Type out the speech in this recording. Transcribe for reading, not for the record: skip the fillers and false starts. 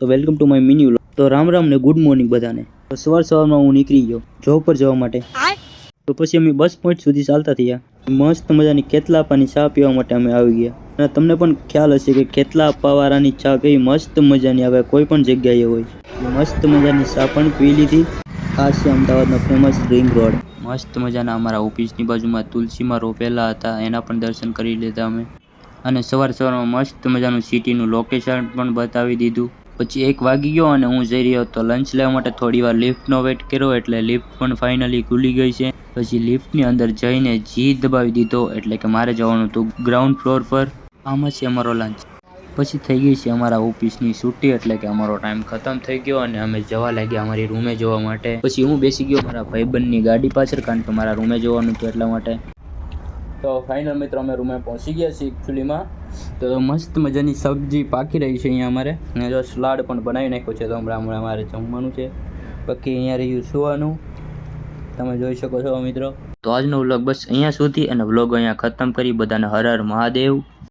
તો welcome to my mini vlog. તો રામ રામ ને ગુડ મોર્નિંગ બધાને। તો સવારમાં હું નીકળી ગયો જોબ પર જવા માટે। તો પછી અમે બસ પોઈન્ટ સુધી ચાલતા થયા। મસ્ત મજાની કેટલા આપવાની ચા પીવા માટે અમે આવી ગયા। અને તમને પણ ખ્યાલ હશે કે કેટલા આપવાવાળાની ચા કેવી મસ્ત મજાની આવે, કોઈ પણ જગ્યાએ હોય। મસ્ત મજાની ચા પણ પી લીધી। આ છે અમદાવાદનો ફેમસ રિંગ રોડ। મસ્ત મજાના અમારા ઓફિસની બાજુમાં તુલસીમાં રોપેલા હતા, એના પણ દર્શન કરી લીધા અમે। અને સવારમાં મસ્ત મજાનું સિટીનું લોકેશન પણ બતાવી દીધું। પછી 1 વાગી ગયો અને હું જઈ રહ્યો હતો લંચ લેવા માટે। થોડી વાર લિફ્ટનો વેઇટ કર્યો એટલે લિફ્ટ પણ ફાઇનલી ખુલી ગઈ છે। પછી લિફ્ટની અંદર જઈને જી દબાવી દીધો, એટલે કે મારે જવાનું હતું ગ્રાઉન્ડ ફ્લોર પર। આમાં છે અમારો લંચ। પછી થઈ ગઈ છે અમારા ઓફિસની છૂટી, એટલે કે અમારો ટાઈમ ખતમ થઈ ગયો અને અમે જવા લાગ્યા અમારી રૂમે જવા માટે। પછી હું બેસી ગયો મારા ભાઈબંધની ગાડી પાછળ, કારણ કે મારા રૂમે જવાનું હતું એટલા માટે। તો ફાઇનલ મિત્રો અમે રૂમે પહોંચી ગયા છીએ એકચ્યુઅલીમાં। તો મસ્ત મજાની સબ્જી પાકી રહી છે અહીંયા અમારે, અને જો સલાડ પણ બનાવી નાખ્યો છે। તો હમણાં અમારે જમવાનું છે, બાકી અહીંયા રહ્યું સુવાનું, તમે જોઈ શકો છો મિત્રો। તો આજનો વ્લોગ બસ અહીંયા સુધી, અને વ્લોગ અહીંયા ખતમ કરી। બધાને હર હર મહાદેવ।